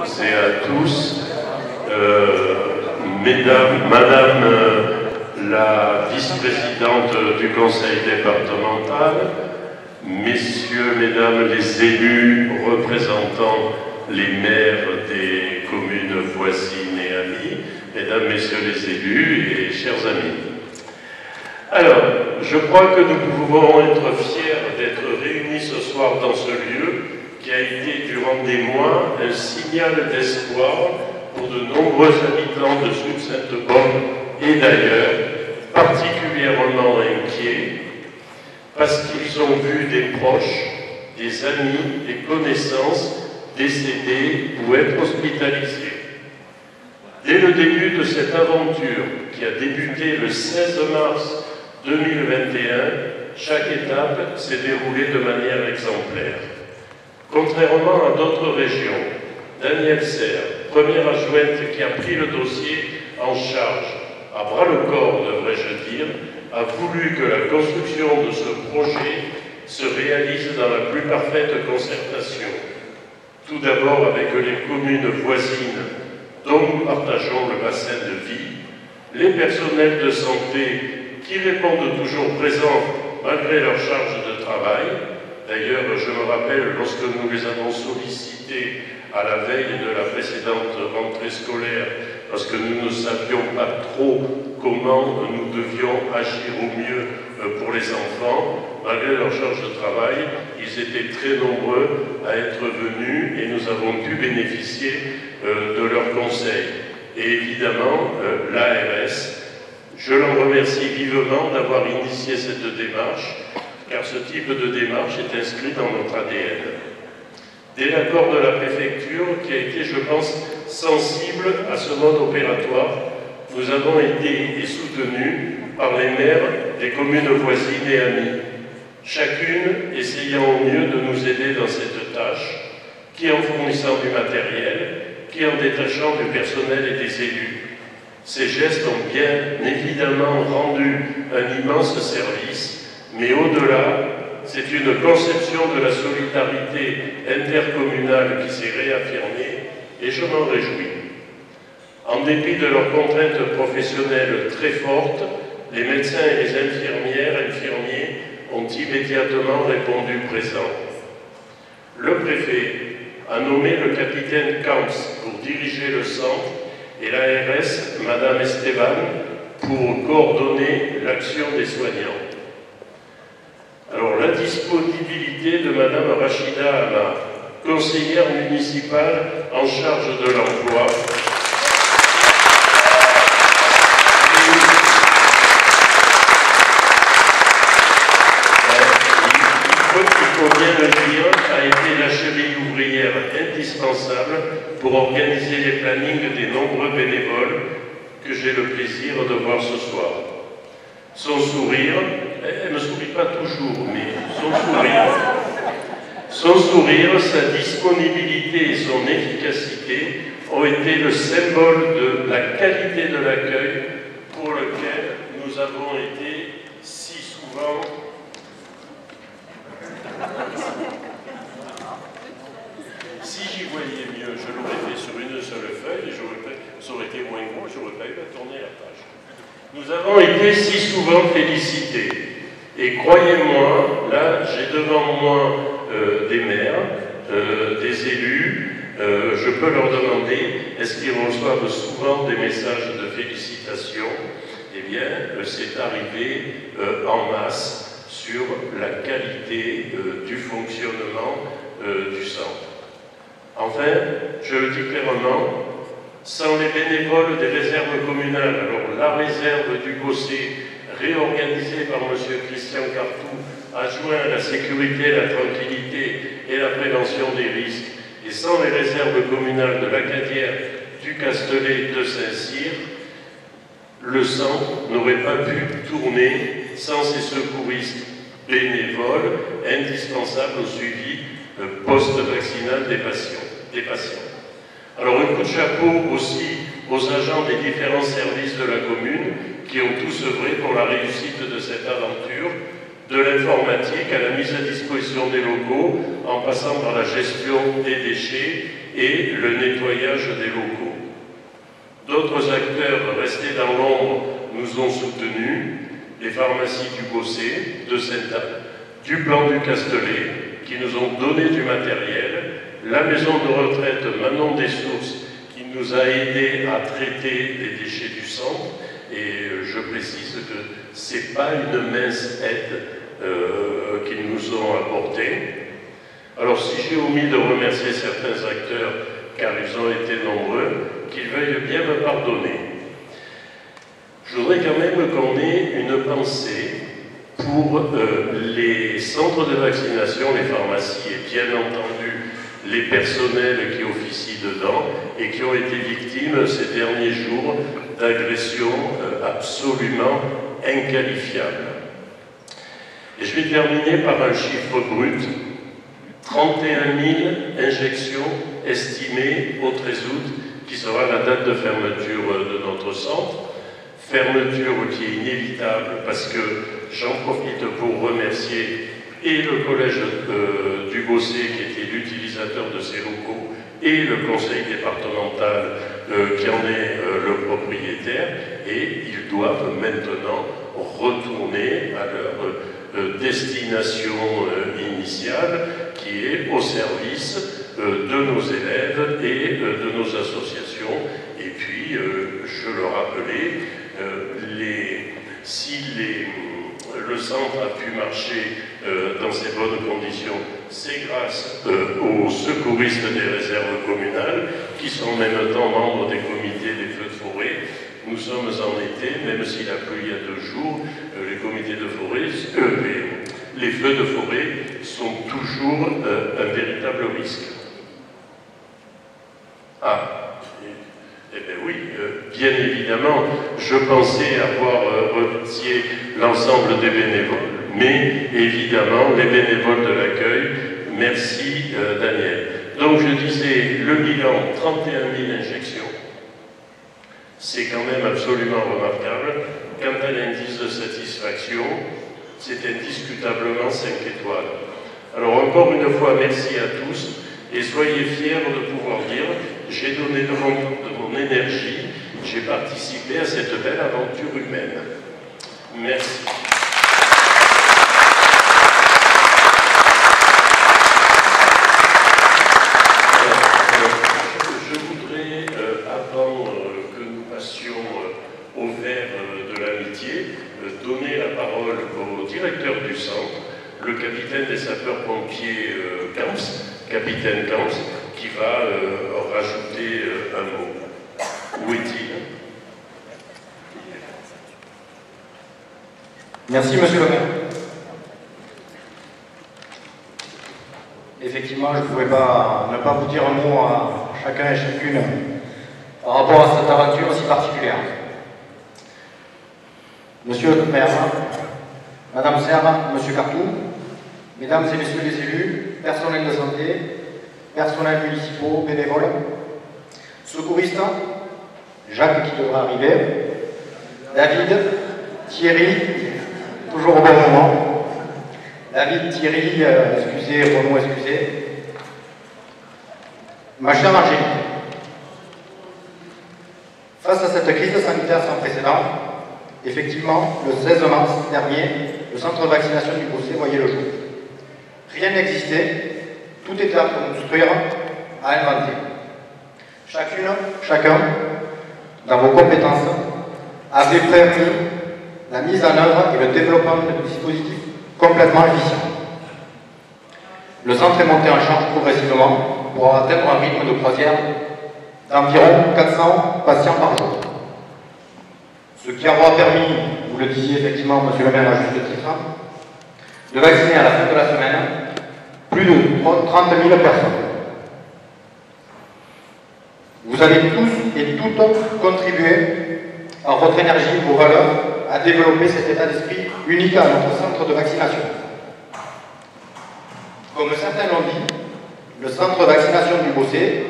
toutes et à tous. Madame la vice-présidente du conseil départemental, messieurs, mesdames les élus représentant les maires des communes voisines et amis, mesdames, messieurs les élus et chers amis. Alors, je crois que nous pouvons être fiers d'être réunis ce soir dans ce lieu qui a été durant des mois un signal d'espoir pour de nombreux habitants de Soult-Sainte-Baume et d'ailleurs, particulièrement inquiets parce qu'ils ont vu des proches, des amis, des connaissances décédés ou être hospitalisés. Dès le début de cette aventure qui a débuté le 16 mars 2021, chaque étape s'est déroulée de manière exemplaire. Contrairement à d'autres régions, Danielle Serre, première adjointe qui a pris le dossier en charge, à bras-le-corps devrais-je dire, a voulu que la construction de ce projet se réalise dans la plus parfaite concertation. Tout d'abord avec les communes voisines dont nous partageons le bassin de vie, les personnels de santé qui répondent toujours présents malgré leur charge de travail. D'ailleurs, je me rappelle, lorsque nous les avons sollicités à la veille de la précédente rentrée scolaire, parce que nous ne savions pas trop comment nous devions agir au mieux pour les enfants, malgré leur charge de travail, ils étaient très nombreux à être venus et nous avons pu bénéficier de leurs conseils. Et évidemment, l'ARS, je l'en remercie vivement d'avoir initié cette démarche, car ce type de démarche est inscrit dans notre ADN. Dès l'accord de la préfecture, qui a été, je pense, sensible à ce mode opératoire, nous avons été et soutenus par les maires des communes voisines et amies, chacune essayant au mieux de nous aider dans cette tâche, qui en fournissant du matériel, qui en détachant du personnel et des élus. Ces gestes ont bien évidemment rendu un immense service, mais au-delà, c'est une conception de la solidarité intercommunale qui s'est réaffirmée et je m'en réjouis. En dépit de leurs contraintes professionnelles très fortes, les médecins et les infirmiers ont immédiatement répondu présent. Le préfet a nommé le capitaine Camps pour diriger le centre et l'ARS, Madame Esteban, pour coordonner l'action des soignants. Alors, la disponibilité de Madame Rachida Hamar, conseillère municipale en charge de l'emploi, il faut bien le dire, a été la cheville ouvrière indispensable pour organiser les plannings des nombreux bénévoles que j'ai le plaisir de voir ce soir. Son sourire, elle ne sourit pas toujours, mais son sourire, sa disponibilité et son efficacité ont été le symbole de la qualité de l'accueil pour lequel nous avons été si souvent. Si j'y voyais mieux, je l'aurais fait sur une seule feuille, et ça aurait été moins gros, je n'aurais pas eu à tourner la page. Nous avons été si souvent félicités. Et croyez-moi, là, j'ai devant moi des maires, des élus. Je peux leur demander, est-ce qu'ils reçoivent souvent des messages de félicitations? Eh bien, c'est arrivé en masse sur la qualité du fonctionnement du centre. Enfin, je le dis clairement, sans les bénévoles des réserves communales, alors la réserve du Gossé, réorganisée par M. Christian Cartou, adjoint à la sécurité, la tranquillité et la prévention des risques, et sans les réserves communales de l'Acadière, du Castellet, de Saint-Cyr, le centre n'aurait pas pu tourner sans ces secouristes bénévoles indispensables au suivi post-vaccinal des patients. Alors un coup de chapeau aussi aux agents des différents services de la commune qui ont tous œuvré pour la réussite de cette aventure, de l'informatique à la mise à disposition des locaux, en passant par la gestion des déchets et le nettoyage des locaux. D'autres acteurs restés dans l'ombre nous ont soutenus, les pharmacies du Bossé, de Sainte-Anne, du Plan du Castellet, qui nous ont donné du matériel, la maison de retraite Manon des Sources, qui nous a aidés à traiter les déchets du centre, et je précise que ce n'est pas une mince aide qu'ils nous ont apportée. Alors si j'ai omis de remercier certains acteurs, car ils ont été nombreux, qu'ils veuillent bien me pardonner. Je voudrais quand même qu'on ait une pensée pour les centres de vaccination, les pharmacies et bien entendu les personnels qui officient dedans et qui ont été victimes ces derniers jours d'agressions absolument inqualifiables. Et je vais terminer par un chiffre brut. 31 000 injections estimées au 13 août, qui sera la date de fermeture de notre centre. Fermeture qui est inévitable parce que j'en profite pour remercier et le collège du Bossé qui était l'utilisateur de ces locaux et le conseil départemental qui en est le propriétaire, et ils doivent maintenant retourner à leur destination initiale qui est au service de nos élèves et de nos associations. Et puis, je le rappelais, si le centre a pu marcher dans ces bonnes conditions, c'est grâce aux secouristes des réserves communales, qui sont en même temps membres des comités des feux de forêt. Nous sommes en été, même s'il a plu il y a 2 jours, les comités de forêt, les feux de forêt sont toujours un véritable risque. Eh bien oui, bien évidemment, je pensais avoir remercié l'ensemble des bénévoles, mais évidemment, les bénévoles de l'accueil, merci Daniel. Donc je disais, le bilan, 31 000 injections, c'est quand même absolument remarquable. Quant à l'indice de satisfaction, c'est indiscutablement 5 étoiles. Alors encore une fois, merci à tous, et soyez fiers de pouvoir dire, j'ai donné de mon énergie, j'ai participé à cette belle aventure humaine. Merci. Je voudrais, avant que nous passions au verre de l'amitié, donner la parole au directeur du centre, le capitaine des sapeurs-pompiers Camps, capitaine Camps, qui va rajouter un mot. Où est-il? Merci, monsieur le maire. Effectivement, je ne pouvais pas ne pas vous dire un mot à chacun et chacune par rapport à cette aventure aussi particulière. Monsieur le maire, madame Serre, monsieur Cartou, mesdames et messieurs les élus, personnel de santé, personnels municipaux, bénévoles, secouristes, Jacques qui devra arriver, David, Thierry, toujours au bon moment, David, Thierry, excusez, Renaud, excusez, ma chère Angélique. Face à cette crise sanitaire sans précédent, effectivement, le 16 mars dernier, le centre de vaccination du Bossé voyait le jour. Rien n'existait, tout était à construire, à inventer. Chacune, chacun, dans vos compétences, avait prévu la mise en œuvre et le développement de dispositifs complètement efficients. Le centre est monté en charge progressivement pour atteindre un rythme de croisière d'environ 400 patients par jour. Ce qui aura permis, vous le disiez effectivement, monsieur le maire, à juste titre, de vacciner à la fin de la semaine plus de 30 000 personnes. Vous avez tous et toutes contribué par votre énergie, vos valeurs, à développer cet état d'esprit unique à notre centre de vaccination. Comme certains l'ont dit, le centre de vaccination du Bossé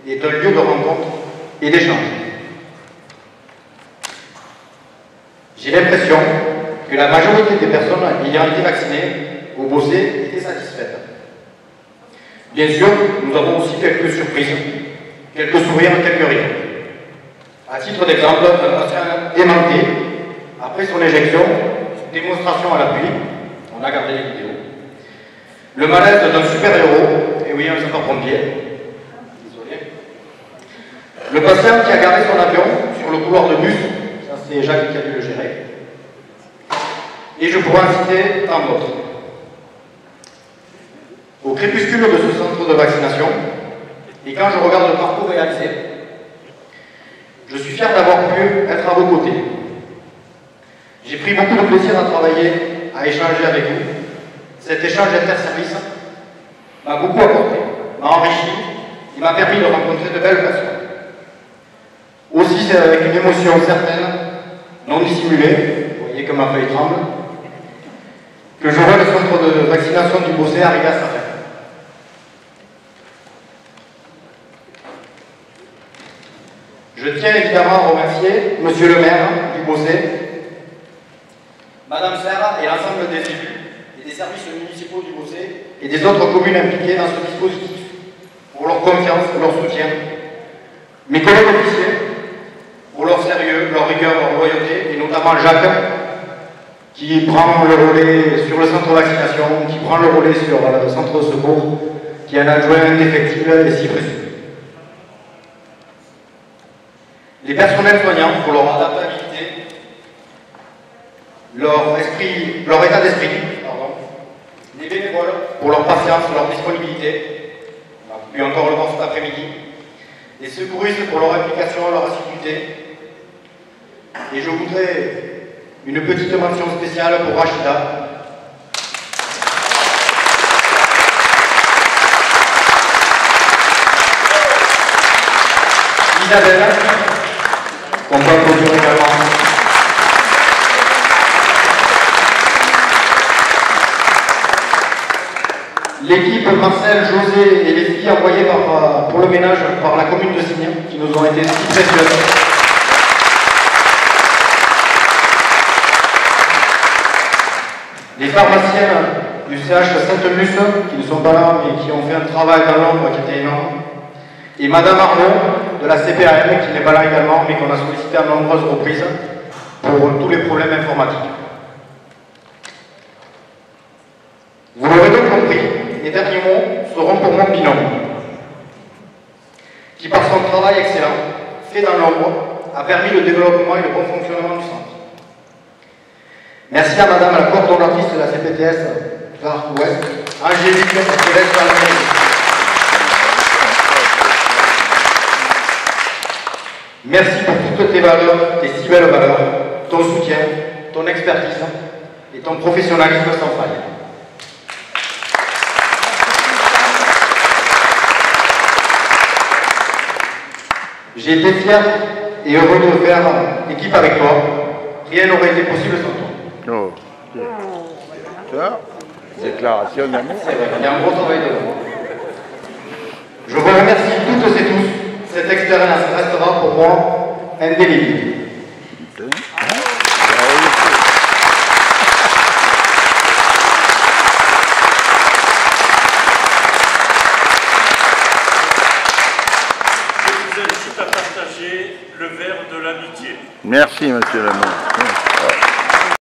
est un lieu de rencontre et d'échange. J'ai l'impression que la majorité des personnes ayant été vaccinées au Bossé étaient satisfaites. Bien sûr, nous avons aussi quelques surprises, quelques sourires, quelques rires. À titre d'exemple, un patient aimanté, après son éjection, démonstration à l'appui, on a gardé les vidéos. Le malaise d'un super-héros, et oui, un sapeur-pompier. Désolé. Le patient qui a garé son avion sur le couloir de bus, ça c'est Jacques qui a dû le gérer. Et je pourrais en citer tant d'autres. Au crépuscule de ce centre de vaccination, et quand je regarde le parcours réalisé, je suis fier d'avoir pu être à vos côtés. J'ai pris beaucoup de plaisir à travailler, à échanger avec vous. Cet échange interservice m'a beaucoup apporté, m'a enrichi et m'a permis de rencontrer de belles personnes. Aussi, c'est avec une émotion certaine, non dissimulée, vous voyez que ma feuille tremble, que je vois le centre de vaccination du Beausset arriver à sa fin. Je tiens évidemment à remercier Monsieur le maire du Beausset, Madame Serra et l'ensemble des élus et des services municipaux du Beausset et des autres communes impliquées dans ce dispositif pour leur confiance, leur soutien, mes collègues officiers pour leur sérieux, leur rigueur, leur loyauté, et notamment Jacques qui prend le relais sur le centre de vaccination, qui prend le relais sur le centre de secours, qui est un adjoint indéfectible et si précieux. Les personnels soignants pour leur adaptabilité, leur état d'esprit, les bénévoles pour leur patience, leur disponibilité, on a pu encore le voir cet après-midi, les secouristes pour leur implication, leur assiduité, et je voudrais une petite mention spéciale pour Rachida, Isabelle, qu'on peut applaudir également. L'équipe Marcel, José et les filles envoyées pour le ménage par la commune de Signes, qui nous ont été si précieuses. Les pharmaciennes du CH Sainte-Luce, qui ne sont pas là, mais qui ont fait un travail dans l'ombre qui était énorme. Et Madame Arnaud, de la CPAM, qui n'est pas là également, mais qu'on a sollicité à nombreuses reprises pour tous les problèmes informatiques. Vous l'aurez donc compris, les derniers mots seront pour mon binôme, qui par son travail excellent, fait dans l'ombre, a permis le développement et le bon fonctionnement du centre. Merci à Madame la coordonnatrice de la CPTS Gare-Ouest, Angélique Thérèse Valmé. Merci pour toutes tes valeurs, tes si belles valeurs, ton soutien, ton expertise et ton professionnalisme sans faille. J'ai été fier et heureux de faire équipe avec toi. Rien n'aurait été possible sans toi. Oh, tu vois, déclaration d'amour. C'est vrai, il y a un gros travail devant. Je vous remercie toutes et tous. Cette expérience restera pour moi indélébile. Je vous invite à partager le verre de l'amitié. Merci, monsieur Lamont.